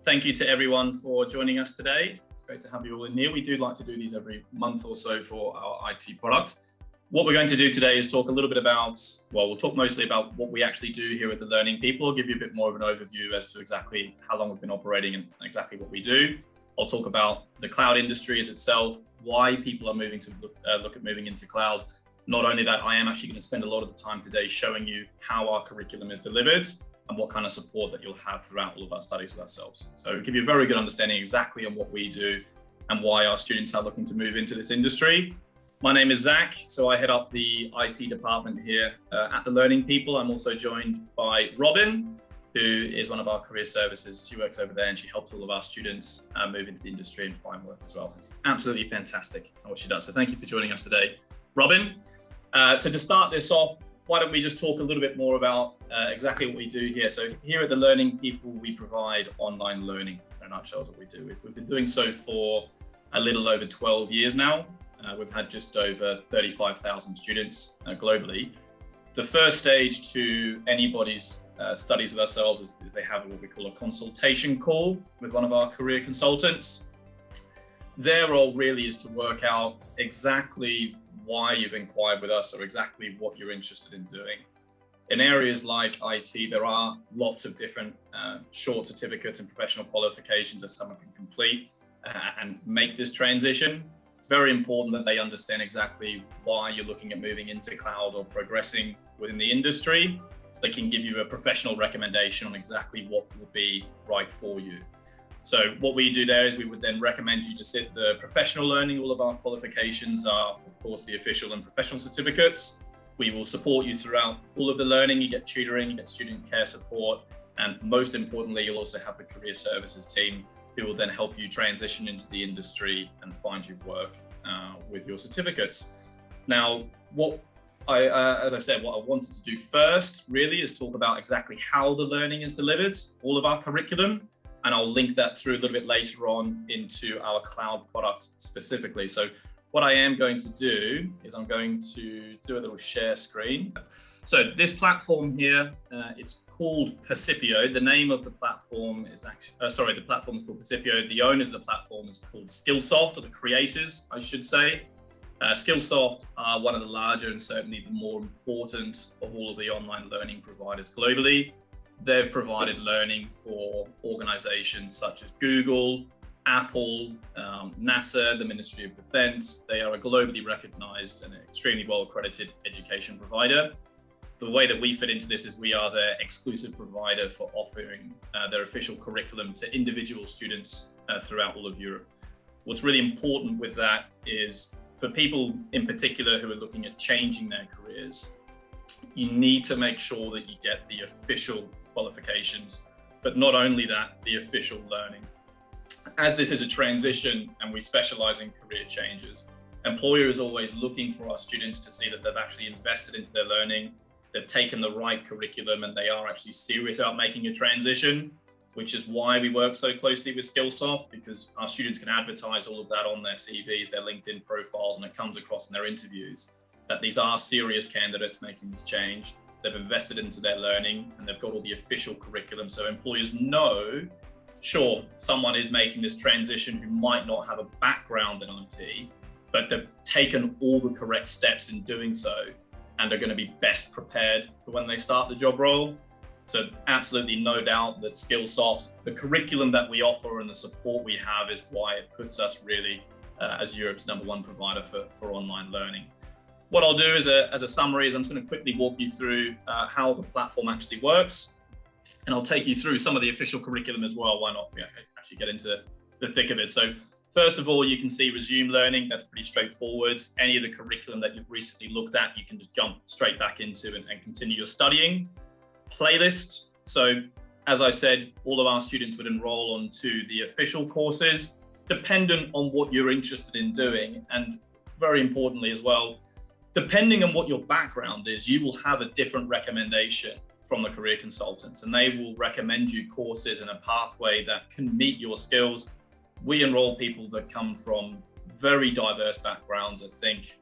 Thank you to everyone for joining us today. It's great to have you all in here. We do like to do these every month or so for our IT product. What we're going to do today is talk a little bit about, well, we'll talk mostly about what we actually do here at The Learning People. I'll give you a bit more of an overview as to exactly how long we've been operating and exactly what we do. I'll talk about the cloud industry as itself, why people are moving to look at moving into cloud. Not only that, I am actually going to spend a lot of the time today showing you how our curriculum is delivered and what kind of support that you'll have throughout all of our studies with ourselves. So give you a very good understanding exactly on what we do and why our students are looking to move into this industry. My name is Zach, so I head up the IT department here at The Learning People. I'm also joined by Robin, who is one of our career services. She works over there and she helps all of our students move into the industry and find work as well. Absolutely fantastic at what she does. So thank you for joining us today, Robin. So to start this off, why don't we just talk a little bit more about exactly what we do here. So here at The Learning People, we provide online learning. In a nutshell is what we do. We've been doing so for a little over 12 years now. We've had just over 35,000 students globally. The first stage to anybody's studies with ourselves is they have what we call a consultation call with one of our career consultants. Their role really is to work out exactly why you've inquired with us or exactly what you're interested in doing. In areas like IT, there are lots of different short certificates and professional qualifications that someone can complete and make this transition. It's very important that they understand exactly why you're looking at moving into cloud or progressing within the industry, so they can give you a professional recommendation on exactly what will be right for you. So what we do there is we would then recommend you to sit the professional learning. All of our qualifications are, of course, the official and professional certificates. We will support you throughout all of the learning. You get tutoring, you get student care support, and most importantly, you'll also have the career services team who will then help you transition into the industry and find you work with your certificates. Now, as I said, what I wanted to do first really is talk about exactly how the learning is delivered, all of our curriculum, and I'll link that through a little bit later on into our cloud product specifically. So what I am going to do is I'm going to do a little share screen. So this platform here, it's called Percipio. The name of the platform is actually, the platform is called Percipio. The owners of the platform is called Skillsoft, or the creators, I should say. Skillsoft are one of the larger and certainly the more important of all of the online learning providers globally. They've provided learning for organizations such as Google, Apple, NASA, the Ministry of Defense. They are a globally recognized and extremely well-accredited education provider. The way that we fit into this is we are their exclusive provider for offering their official curriculum to individual students throughout all of Europe. What's really important with that is for people in particular who are looking at changing their careers, you need to make sure that you get the official qualifications, but not only that, the official learning. As this is a transition and we specialize in career changes, employers are always looking for our students to see that they've actually invested into their learning, they've taken the right curriculum, and they are actually serious about making a transition, which is why we work so closely with Skillsoft, because our students can advertise all of that on their CVs, their LinkedIn profiles, and it comes across in their interviews that these are serious candidates making this change. They've invested into their learning and they've got all the official curriculum. So employers know, sure, someone is making this transition who might not have a background in IT, but they've taken all the correct steps in doing so and are going to be best prepared for when they start the job role. So absolutely no doubt that Skillsoft, the curriculum that we offer and the support we have is why it puts us really as Europe's #1 provider for online learning. What I'll do as a summary is I'm just going to quickly walk you through how the platform actually works. And I'll take you through some of the official curriculum as well. Why not actually get into the thick of it? So first of all, you can see resume learning. That's pretty straightforward. Any of the curriculum that you've recently looked at, you can just jump straight back into and continue your studying. Playlist. So as I said, all of our students would enroll onto the official courses, dependent on what you're interested in doing. And very importantly as well, depending on what your background is, you will have a different recommendation from the career consultants, and they will recommend you courses in a pathway that can meet your skills. We enroll people that come from very diverse backgrounds that think,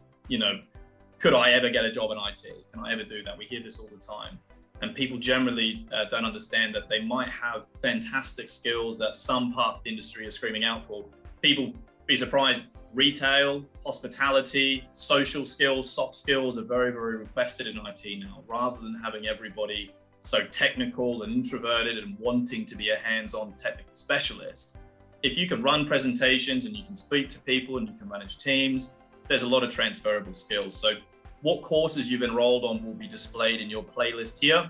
could I ever get a job in IT? Can I ever do that? We hear this all the time. And people generally don't understand that they might have fantastic skills that some part of the industry is screaming out for. People be surprised, retail, hospitality, social skills, soft skills are very, very requested in IT now, rather than having everybody so technical and introverted and wanting to be a hands-on technical specialist. If you can run presentations and you can speak to people and you can manage teams, there's a lot of transferable skills. So what courses you've enrolled on will be displayed in your playlist here.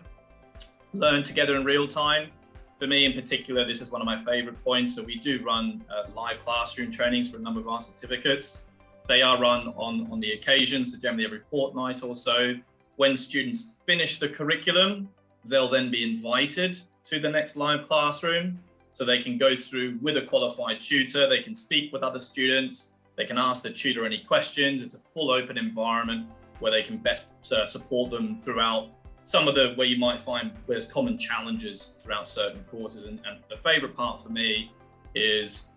Learn together in real time. For me in particular, this is one of my favorite points. So we do run live classroom trainings for a number of our certificates. They are run on the occasion, so generally every fortnight or so. When students finish the curriculum, they'll then be invited to the next live classroom. So they can go through with a qualified tutor, they can speak with other students, they can ask the tutor any questions. It's a full open environment where they can best support them throughout some of where you might find there's common challenges throughout certain courses. And the favorite part for me is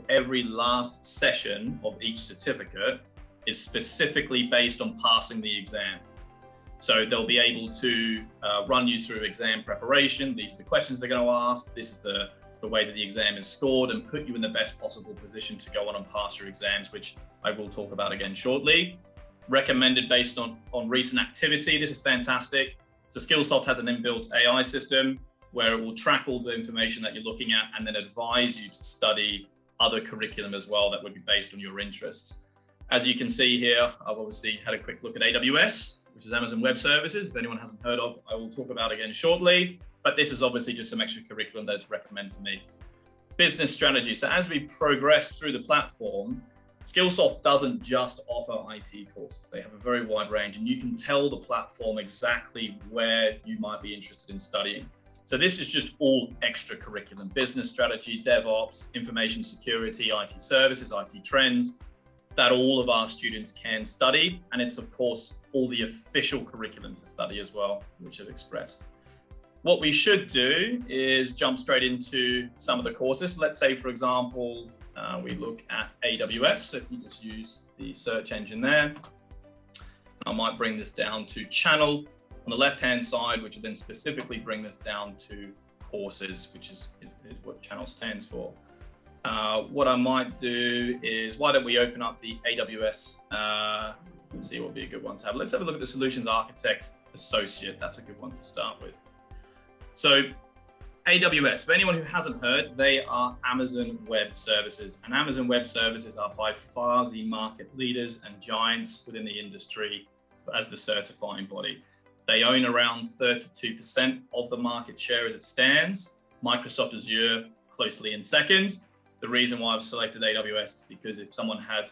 every last session of each certificate is specifically based on passing the exam. So they'll be able to run you through exam preparation. These are the questions they're going to ask. This is the way that the exam is scored, and put you in the best possible position to go on and pass your exams, which I will talk about again shortly. Recommended based on recent activity. This is fantastic. So Skillsoft has an inbuilt AI system where it will track all the information that you're looking at and then advise you to study other curriculum as well that would be based on your interests. As you can see here, I've obviously had a quick look at AWS, which is Amazon Web Services. If anyone hasn't heard of, I will talk about again shortly. But this is obviously just some extra curriculum that is recommended for me. Business strategy. So as we progress through the platform, Skillsoft doesn't just offer IT courses. They have a very wide range, and you can tell the platform exactly where you might be interested in studying. So this is just all extra curriculum: business strategy, DevOps, information security, IT services, IT trends, that all of our students can study. And it's of course all the official curriculum to study as well, which I've expressed. What we should do is jump straight into some of the courses. Let's say, for example, we look at AWS. So if you just use the search engine there, I might bring this down to channel on the left-hand side, which will then specifically bring this down to courses, which is what channel stands for. What I might do is, why don't we open up the AWS, let's see what would be a good one to have. Let's have a look at the Solutions Architect Associate. That's a good one to start with. So AWS, for anyone who hasn't heard, they are Amazon Web Services, and Amazon Web Services are by far the market leaders and giants within the industry as the certifying body. They own around 32% of the market share as it stands. Microsoft Azure closely in second. The reason why I've selected AWS is because if someone had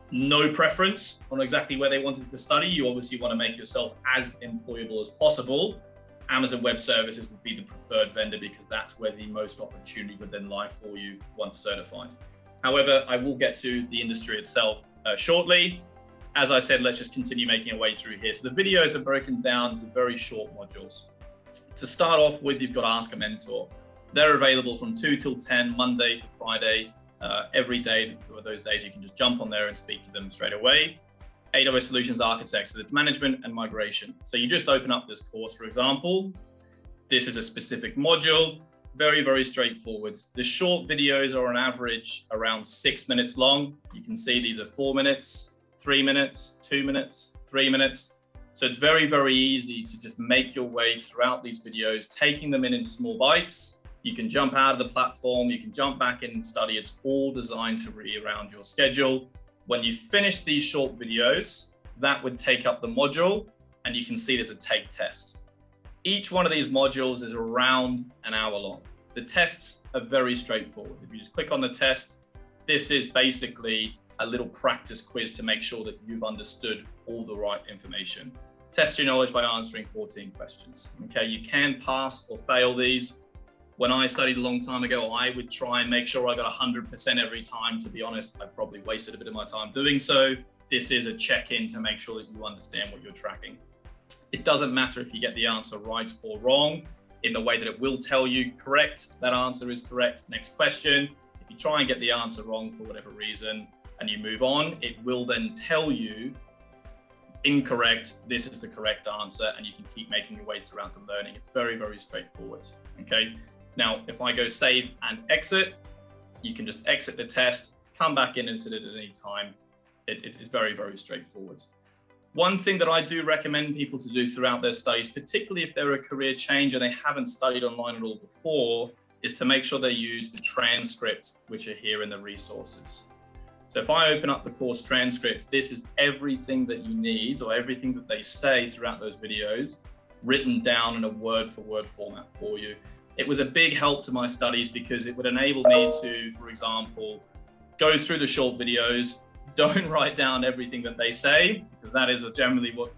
no preference on exactly where they wanted to study, you obviously want to make yourself as employable as possible. Amazon Web Services would be the preferred vendor because that's where the most opportunity would then lie for you once certified. However, I will get to the industry itself shortly. As I said, let's just continue making our way through here. So the videos are broken down into very short modules. To start off with, you've got Ask a Mentor. They're available from 2 till 10, Monday to Friday. Every day, or those days, you can just jump on there and speak to them straight away. AWS Solutions Architect, so the management and migration. So you just open up this course, for example. This is a specific module, very, very straightforward. The short videos are on average around 6 minutes long. You can see these are 4 minutes, 3 minutes, 2 minutes, 3 minutes. So it's very, very easy to just make your way throughout these videos, taking them in small bites. You can jump out of the platform, you can jump back in and study. It's all designed to be around your schedule. When you finish these short videos, that would take up the module, and you can see there's a take test. Each one of these modules is around an hour long. The tests are very straightforward. If you just click on the test, this is basically a little practice quiz to make sure that you've understood all the right information. Test your knowledge by answering 14 questions. Okay, you can pass or fail these. When I studied a long time ago, I would try and make sure I got 100% every time. To be honest, I probably wasted a bit of my time doing so. This is a check-in to make sure that you understand what you're tracking. It doesn't matter if you get the answer right or wrong, in the way that it will tell you, correct, that answer is correct, next question. If you try and get the answer wrong for whatever reason and you move on, it will then tell you incorrect, this is the correct answer, and you can keep making your way throughout the learning. It's very, very straightforward, okay? Now, if I go save and exit, you can just exit the test, come back in and sit it at any time. It's very, very straightforward. One thing that I do recommend people to do throughout their studies, particularly if they're a career change and they haven't studied online at all before, is to make sure they use the transcripts, which are here in the resources. So if I open up the course transcripts, this is everything that you need, or everything that they say throughout those videos, written down in a word-for-word format for you. It was a big help to my studies because it would enable me to, for example, go through the short videos, don't write down everything that they say, because that is generally what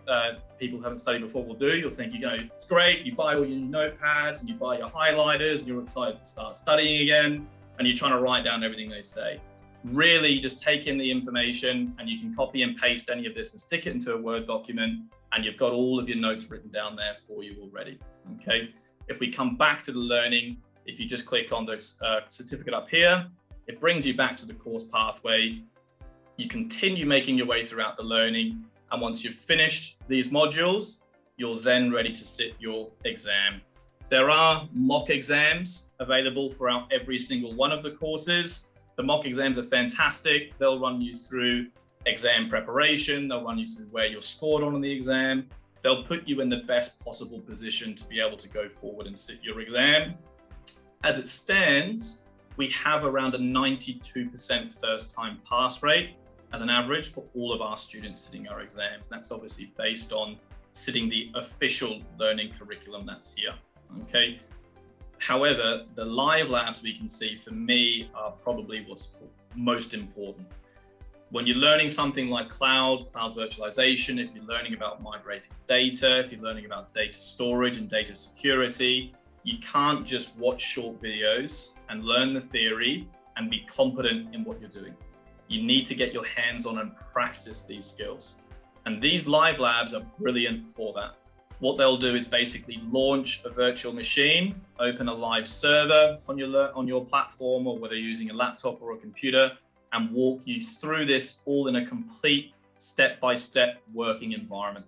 people who haven't studied before will do. You'll think, you know, it's great, you buy all your notepads and you buy your highlighters and you're excited to start studying again, and you're trying to write down everything they say. Really just take in the information, and you can copy and paste any of this and stick it into a Word document, and you've got all of your notes written down there for you already, okay? If we come back to the learning, if you just click on the certificate up here, it brings you back to the course pathway. You continue making your way throughout the learning, and once you've finished these modules, you're then ready to sit your exam. There are mock exams available throughout every single one of the courses. The mock exams are fantastic. They'll run you through exam preparation. They'll run you through where you're scored on the exam. They'll put you in the best possible position to be able to go forward and sit your exam. As it stands, we have around a 92% first-time pass rate as an average for all of our students sitting our exams. That's obviously based on sitting the official learning curriculum that's here, okay? However, the live labs we can see, for me, are probably what's most important. When you're learning something like cloud virtualization, if you're learning about migrating data, if you're learning about data storage and data security, you can't just watch short videos and learn the theory and be competent in what you're doing. You need to get your hands on and practice these skills. And these live labs are brilliant for that. What they'll do is basically launch a virtual machine, open a live server on your platform, or whether you're using a laptop or a computer, and walk you through this all in a complete step-by-step working environment.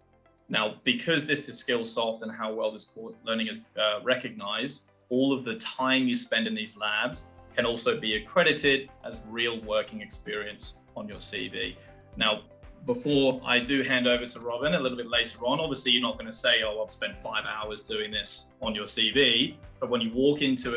Now, because this is Skillsoft and how well this learning is recognized, all of the time you spend in these labs can also be accredited as real working experience on your CV. Now, before I do hand over to Robin a little bit later on, obviously you're not going to say, oh, I've spent 5 hours doing this on your CV, but when you walk into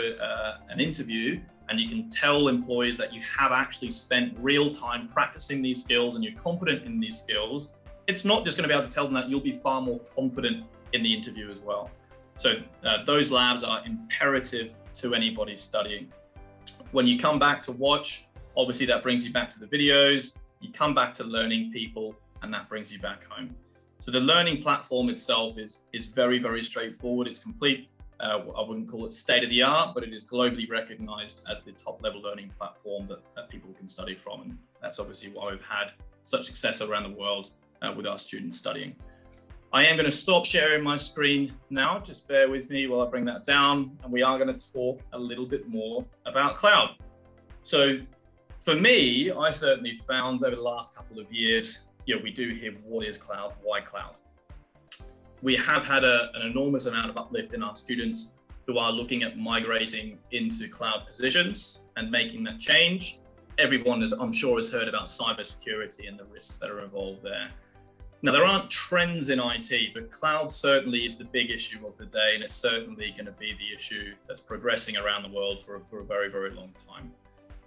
an interview and you can tell employees that you have actually spent real time practicing these skills and you're confident in these skills, it's not just going to be able to tell them that, you'll be far more confident in the interview as well. So those labs are imperative to anybody studying. When you come back to watch, obviously that brings you back to the videos. You come back to learning people, and that brings you back home. So the learning platform itself is very, very straightforward. It's complete. I wouldn't call it state of the art, but it is globally recognized as the top level learning platform that people can study from. And that's obviously why we've had such success around the world with our students studying. I am going to stop sharing my screen now. Just bear with me while I bring that down. And we are going to talk a little bit more about cloud. So for me, I certainly found over the last couple of years, we do hear, what is cloud? Why cloud? We have had an enormous amount of uplift in our students who are looking at migrating into cloud positions and making that change. Everyone, I'm sure, has heard about cybersecurity and the risks that are involved there. Now, there aren't trends in IT, but cloud certainly is the big issue of the day, and it's certainly going to be the issue that's progressing around the world for a very, very long time.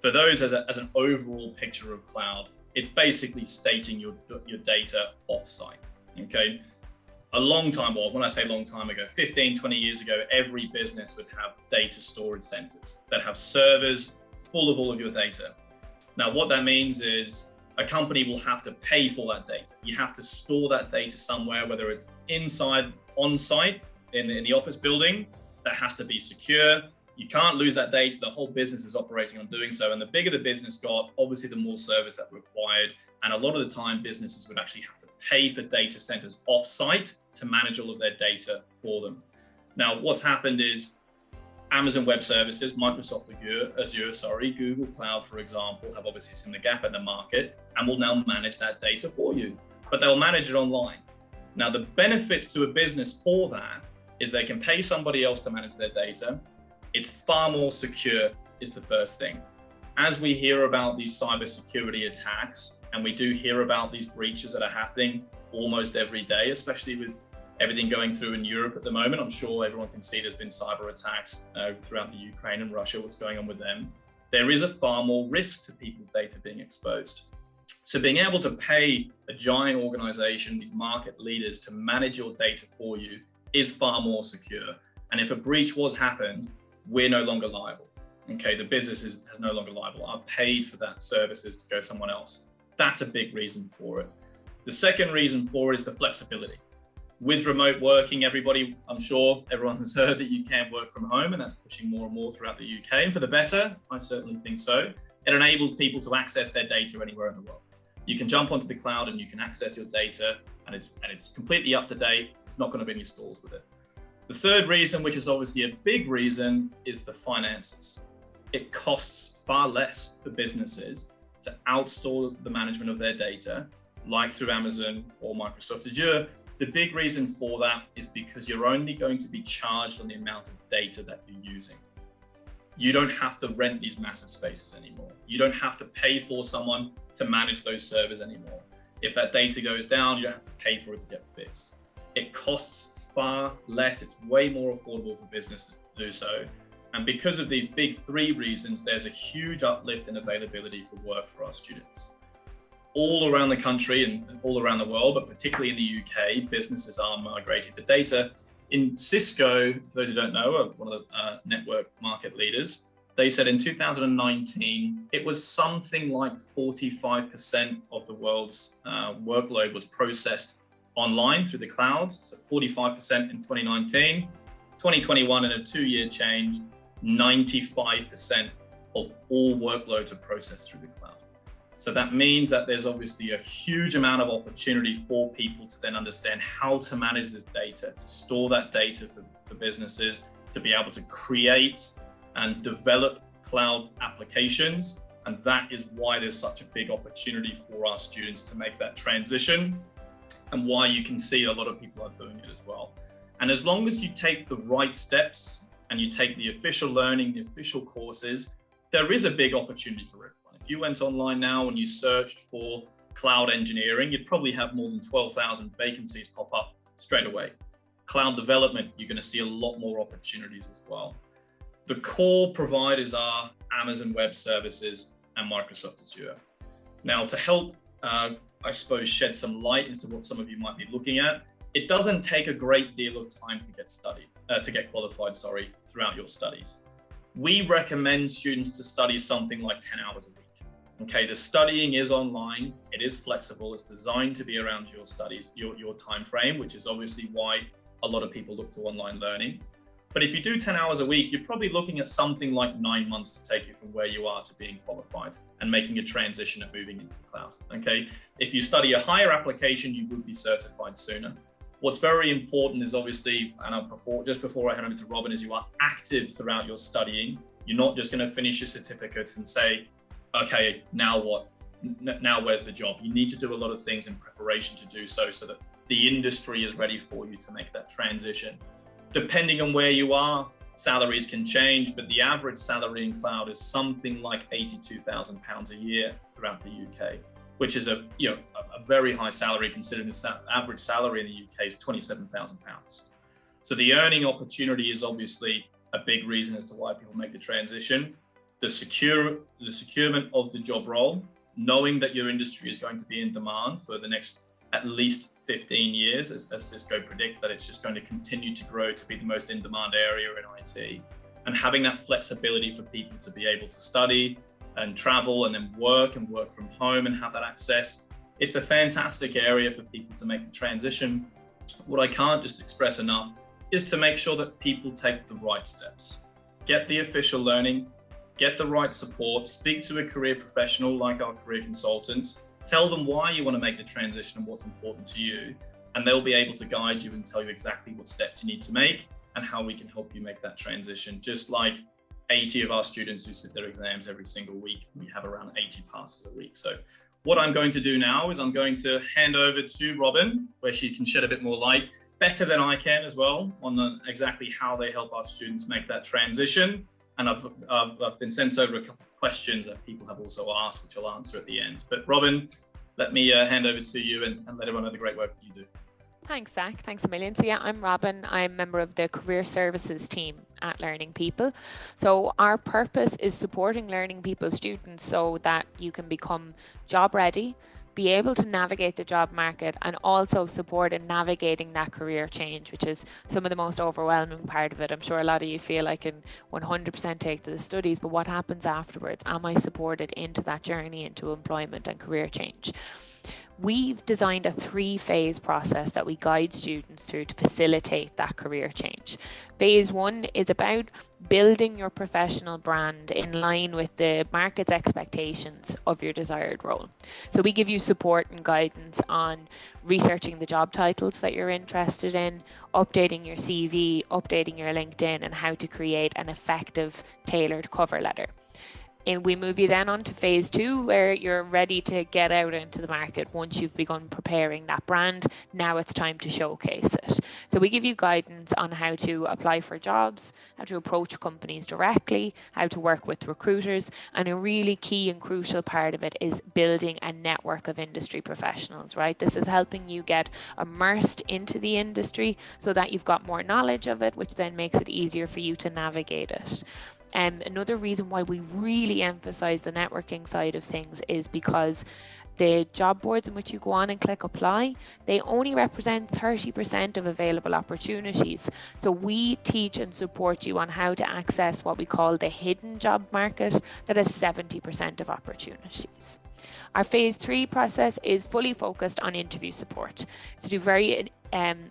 For those, as an overall picture of cloud, it's basically stating your data offsite, okay? A long time, well, when I say long time ago, 15, 20 years ago, every business would have data storage centers that have servers full of all of your data. Now, what that means is a company will have to pay for that data. You have to store that data somewhere, whether it's inside, on site, in the office building. That has to be secure. You can't lose that data. The whole business is operating on doing so. And the bigger the business got, obviously the more service that required. And a lot of the time, businesses would actually have to pay for data centers off-site to manage all of their data for them. Now, what's happened is Amazon Web Services, Microsoft Azure, Google Cloud, for example, have obviously seen the gap in the market and will now manage that data for you. but they'll manage it online. Now, the benefits to a business for that is they can pay somebody else to manage their data. It's far more secure is the first thing. As we hear about these cybersecurity attacks, and we do hear about these breaches that are happening almost every day, especially with everything going through in Europe at the moment. I'm sure everyone can see there's been cyber attacks throughout the Ukraine and Russia, what's going on with them. There is a far more risk to people's data being exposed. So being able to pay a giant organization, these market leaders, to manage your data for you is far more secure. And if a breach was happened, we're no longer liable. Okay, the business is no longer liable. I've paid for that services to go someone else. That's a big reason for it. The second reason for it is the flexibility. With remote working, I'm sure everyone has heard that you can work from home, and that's pushing more and more throughout the UK. And for the better, I certainly think so. It enables people to access their data anywhere in the world. You can jump onto the cloud and you can access your data, and it's completely up to date. It's not going to be any stalls with it. The third reason, which is obviously a big reason, is the finances. It costs far less for businesses to outsource the management of their data, like through Amazon or Microsoft Azure. The big reason for that is because you're only going to be charged on the amount of data that you're using. You don't have to rent these massive spaces anymore. You don't have to pay for someone to manage those servers anymore. If that data goes down, you don't have to pay for it to get fixed. It costs far less. It's way more affordable for businesses to do so. And because of these big three reasons, there's a huge uplift in availability for work for our students. All around the country and all around the world, but particularly in the UK, businesses are migrating the data. In Cisco, for those who don't know, one of the network market leaders, they said in 2019, it was something like 45% of the world's workload was processed online through the cloud. So 45% in 2019, 2021 in a 2-year change, 95% of all workloads are processed through the cloud. So that means that there's obviously a huge amount of opportunity for people to then understand how to manage this data, to store that data for businesses, to be able to create and develop cloud applications. And that is why there's such a big opportunity for our students to make that transition, and why you can see a lot of people are doing it as well. And as long as you take the right steps and you take the official learning, the official courses, there is a big opportunity for everyone. If you went online now and you searched for cloud engineering, you'd probably have more than 12,000 vacancies pop up straight away. Cloud development, you're going to see a lot more opportunities as well. The core providers are Amazon Web Services and Microsoft Azure. Now, to help, I suppose, shed some light into what some of you might be looking at, it doesn't take a great deal of time to get qualified, throughout your studies. We recommend students to study something like 10 hours a week. Okay, the studying is online, it is flexible, it's designed to be around your studies, your time frame, which is obviously why a lot of people look to online learning. But if you do 10 hours a week, you're probably looking at something like 9 months to take you from where you are to being qualified and making a transition and moving into the cloud. Okay, if you study a higher application, you would be certified sooner. What's very important is obviously, and just before I hand over to Robin, is you are active throughout your studying. You're not just going to finish your certificates and say, okay, now what? Now where's the job? You need to do a lot of things in preparation to do so that the industry is ready for you to make that transition. Depending on where you are, salaries can change, but the average salary in cloud is something like £82,000 a year throughout the UK, which is a very high salary considering the average salary in the UK is £27,000. So the earning opportunity is obviously a big reason as to why people make the transition. The securement of the job role, knowing that your industry is going to be in demand for the next at least 15 years, as Cisco predict that it's just going to continue to grow to be the most in-demand area in IT, and having that flexibility for people to be able to study and travel and then work from home and have that access. It's a fantastic area for people to make the transition. What I can't just express enough is to make sure that people take the right steps. Get the official learning, get the right support, speak to a career professional like our career consultants, tell them why you want to make the transition and what's important to you, and they'll be able to guide you and tell you exactly what steps you need to make and how we can help you make that transition. Just like 80 of our students who sit their exams every single week, we have around 80 passes a week. So What I'm going to do now is I'm going to hand over to Robin, where she can shed a bit more light, better than I can as well, on exactly how they help our students make that transition. And I've been sent over a couple of questions that people have also asked, which I'll answer at the end. But Robin, let me hand over to you and let everyone know the great work that you do. Thanks, Zach. Thanks a million. So yeah, I'm Robin. I'm a member of the Career Services team at Learning People. So our purpose is supporting Learning People students so that you can become job ready, be able to navigate the job market, and also support in navigating that career change, which is some of the most overwhelming part of it. I'm sure a lot of you feel I can 100% take to the studies, but what happens afterwards? Am I supported into that journey into employment and career change? We've designed a 3-phase process that we guide students through to facilitate that career change. Phase 1 is about building your professional brand in line with the market's expectations of your desired role. So we give you support and guidance on researching the job titles that you're interested in, updating your CV, updating your LinkedIn, and how to create an effective, tailored cover letter. And we move you then on to phase 2, where you're ready to get out into the market. Once you've begun preparing that brand, now it's time to showcase it. So we give you guidance on how to apply for jobs, how to approach companies directly, how to work with recruiters, and a really key and crucial part of it is building a network of industry professionals, right? This is helping you get immersed into the industry so that you've got more knowledge of it, which then makes it easier for you to navigate it. Another reason why we really emphasize the networking side of things is because the job boards in which you go on and click apply, they only represent 30% of available opportunities. So we teach and support you on how to access what we call the hidden job market that has 70% of opportunities. Our phase 3 process is fully focused on interview support. So do very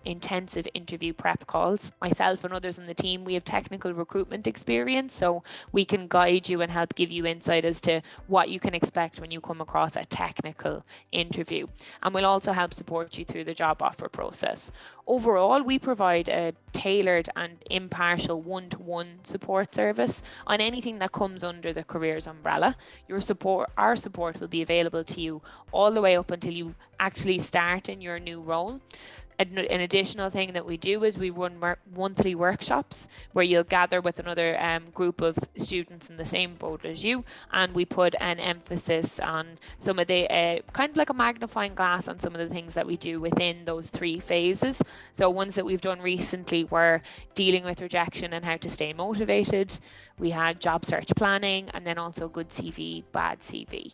intensive interview prep calls. Myself and others in the team, we have technical recruitment experience, so we can guide you and help give you insight as to what you can expect when you come across a technical interview. And we'll also help support you through the job offer process. Overall, we provide a tailored and impartial one-to-one support service on anything that comes under the careers umbrella. Our support will be available to you all the way up until you actually start in your new role. An additional thing that we do is we run monthly workshops where you'll gather with another group of students in the same boat as you, and we put an emphasis on some of the kind of like a magnifying glass on some of the things that we do within those 3 phases. So ones that we've done recently were dealing with rejection and how to stay motivated. We had job search planning, and then also good CV, bad CV.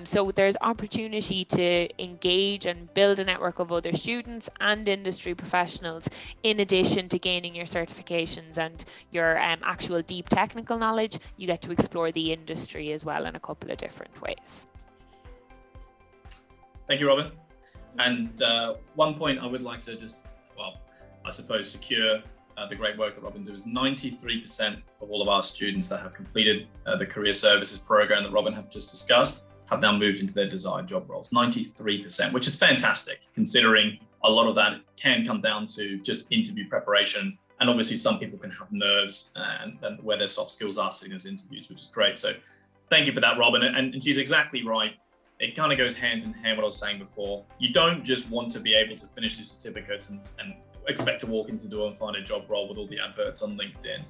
So there's opportunity to engage and build a network of other students and industry professionals, in addition to gaining your certifications and your actual deep technical knowledge. You get to explore the industry as well in a couple of different ways. Thank you, Robin. And one point I would like to just, I suppose, secure the great work that Robin does. 93% of all of our students that have completed the career services program that Robin have just discussed have now moved into their desired job roles. 93%, which is fantastic, considering a lot of that can come down to just interview preparation. And obviously some people can have nerves and where their soft skills are sitting in those interviews, which is great. So thank you for that, Robin. And she's exactly right. It kind of goes hand in hand what I was saying before. You don't just want to be able to finish these certificates and expect to walk into the door and find a job role with all the adverts on LinkedIn.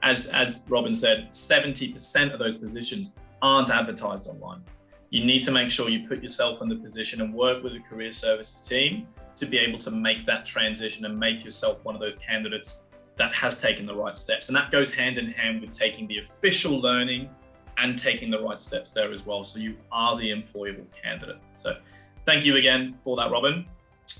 As Robin said, 70% of those positions aren't advertised online. You need to make sure you put yourself in the position and work with a career services team to be able to make that transition and make yourself one of those candidates that has taken the right steps. And that goes hand in hand with taking the official learning and taking the right steps there as well. So you are the employable candidate. So thank you again for that, Robin.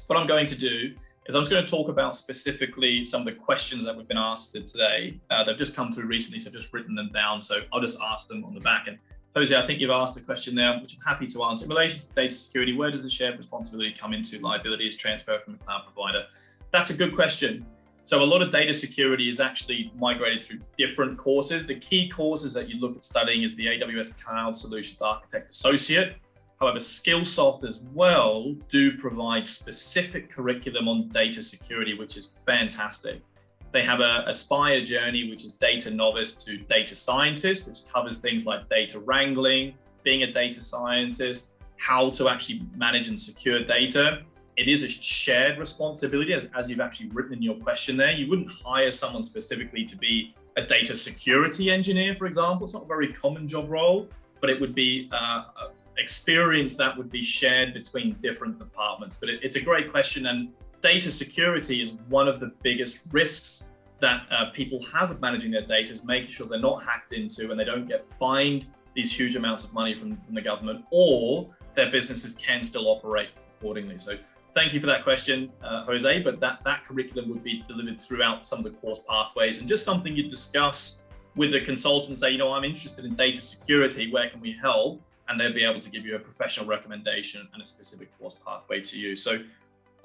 What I'm going to do is I'm just going to talk about specifically some of the questions that we've been asked today. They've just come through recently, so I've just written them down. So I'll just ask them on the back. And Jose, I think you've asked a question there, which I'm happy to answer. In relation to data security, where does the shared responsibility come into liabilities transfer from the cloud provider? That's a good question. So a lot of data security is actually migrated through different courses. The key courses that you look at studying is the AWS Cloud Solutions Architect Associate. However, Skillsoft as well do provide specific curriculum on data security, which is fantastic. They have a Aspire journey, which is data novice to data scientist, which covers things like data wrangling, being a data scientist, how to actually manage and secure data. It is a shared responsibility, as you've actually written in your question there. You wouldn't hire someone specifically to be a data security engineer, for example. It's not a very common job role, but it would be experience that would be shared between different departments. But it's a great question, and data security is one of the biggest risks that people have of managing their data, is making sure they're not hacked into and they don't get fined these huge amounts of money from the government, or their businesses can still operate accordingly. So thank you for that question, Jose, but that curriculum would be delivered throughout some of the course pathways, and just something you'd discuss with the consultant, say, I'm interested in data security, where can we help? And they'll be able to give you a professional recommendation and a specific course pathway to you. So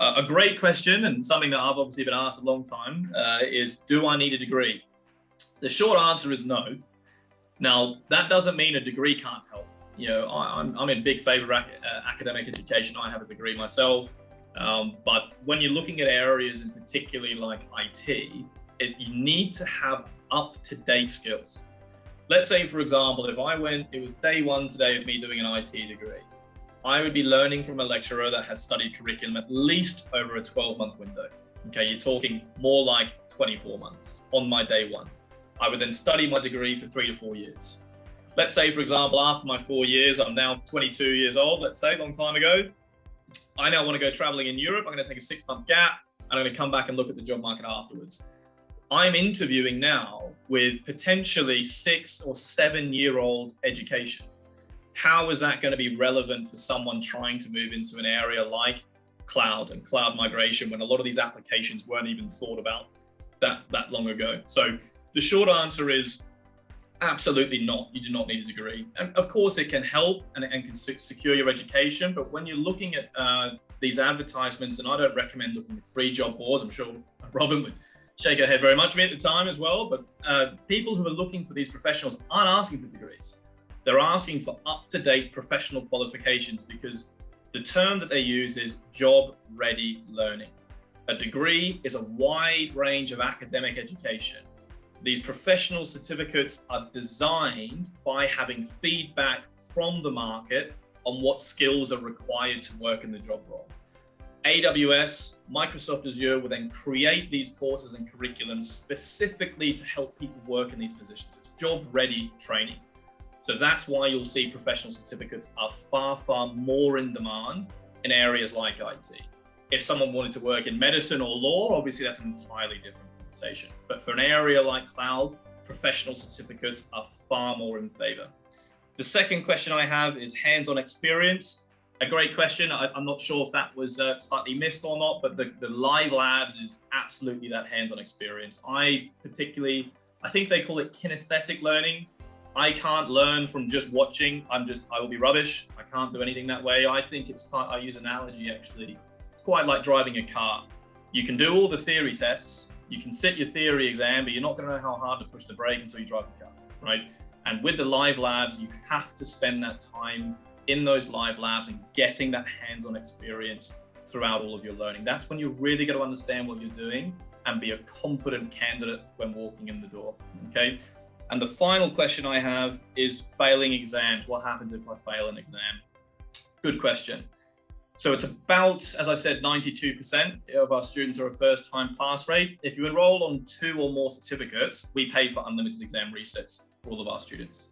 a great question, and something that I've obviously been asked a long time, is, do I need a degree? The short answer is no. Now, that doesn't mean a degree can't help. I'm in big favor of academic education. I have a degree myself. But when you're looking at areas, in particularly like IT, you need to have up-to-date skills. Let's say, for example, if it was day one today of me doing an IT degree, I would be learning from a lecturer that has studied curriculum at least over a 12-month window. Okay, you're talking more like 24 months on my day one. I would then study my degree for 3 to 4 years. Let's say, for example, after my 4 years, I'm now 22 years old, let's say, a long time ago. I now want to go traveling in Europe. I'm going to take a 6-month gap, and I'm going to come back and look at the job market afterwards. I'm interviewing now with potentially 6 or 7-year-old education. How is that going to be relevant for someone trying to move into an area like cloud and cloud migration, when a lot of these applications weren't even thought about that long ago? So the short answer is absolutely not. You do not need a degree. And of course, it can help and can secure your education. But when you're looking at these advertisements, and I don't recommend looking at free job boards, I'm sure Robin would shake her head very much at me at the time as well. But people who are looking for these professionals aren't asking for degrees. They're asking for up-to-date professional qualifications, because the term that they use is job-ready learning. A degree is a wide range of academic education. These professional certificates are designed by having feedback from the market on what skills are required to work in the job role. AWS, Microsoft Azure will then create these courses and curriculums specifically to help people work in these positions. It's job-ready training. So that's why you'll see professional certificates are far, far more in demand in areas like IT. If someone wanted to work in medicine or law, obviously that's an entirely different conversation. But for an area like cloud, professional certificates are far more in favor. The second question I have is hands-on experience. A great question. I'm not sure if that was slightly missed or not, but the live labs is absolutely that hands-on experience. I think they call it kinesthetic learning. I can't learn from just watching. I will be rubbish. I can't do anything that way. I think I use an analogy actually. It's quite like driving a car. You can do all the theory tests. You can sit your theory exam, but you're not going to know how hard to push the brake until you drive the car, right? And with the live labs, you have to spend that time in those live labs and getting that hands-on experience throughout all of your learning. That's when you're really going to understand what you're doing and be a confident candidate when walking in the door, okay? And the final question I have is failing exams. What happens if I fail an exam? Good question. So it's about, as I said, 92% of our students are a first-time pass rate. If you enroll on 2 or more certificates, we pay for unlimited exam resets for all of our students.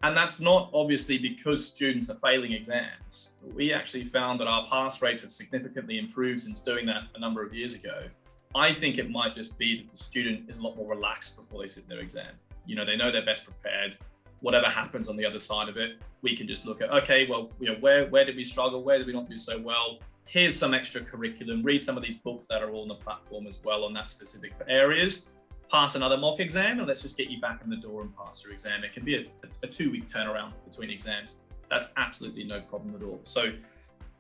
And that's not obviously because students are failing exams. We actually found that our pass rates have significantly improved since doing that a number of years ago. I think it might just be that the student is a lot more relaxed before they sit their exam. They know they're best prepared. Whatever happens on the other side of it, we can just look at, okay, well, where did we struggle? Where did we not do so well? Here's some extra curriculum. Read some of these books that are all on the platform as well on that specific areas. Pass another mock exam, and let's just get you back in the door and pass your exam. It can be a 2-week turnaround between exams. That's absolutely no problem at all. So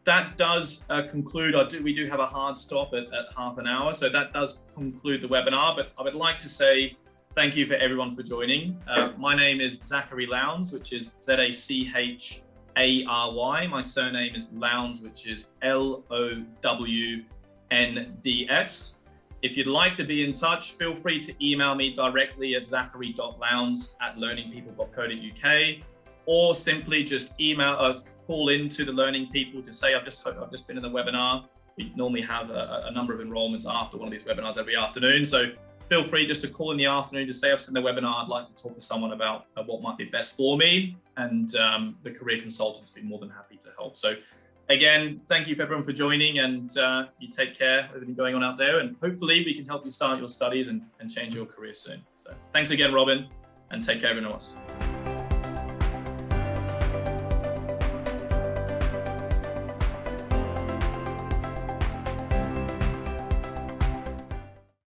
that does conclude. We do have a hard stop at half an hour. So that does conclude the webinar, but I would like to say thank you for everyone for joining. My name is Zachary Lowndes, which is Zachary. My surname is Lowndes, which is Lowns. If you'd like to be in touch, feel free to email me directly at zachary.lowndes@learningpeople.co.uk. or simply just email or call into the learning people to say, I've just been in the webinar. We normally have a number of enrollments after one of these webinars every afternoon. So feel free just to call in the afternoon to say, I've seen the webinar, I'd like to talk to someone about what might be best for me. And the career consultants will be more than happy to help. So again, thank you for everyone for joining, and you take care of everything going on out there. And hopefully we can help you start your studies and change your career soon. So thanks again, Robin, and take care, everyone else.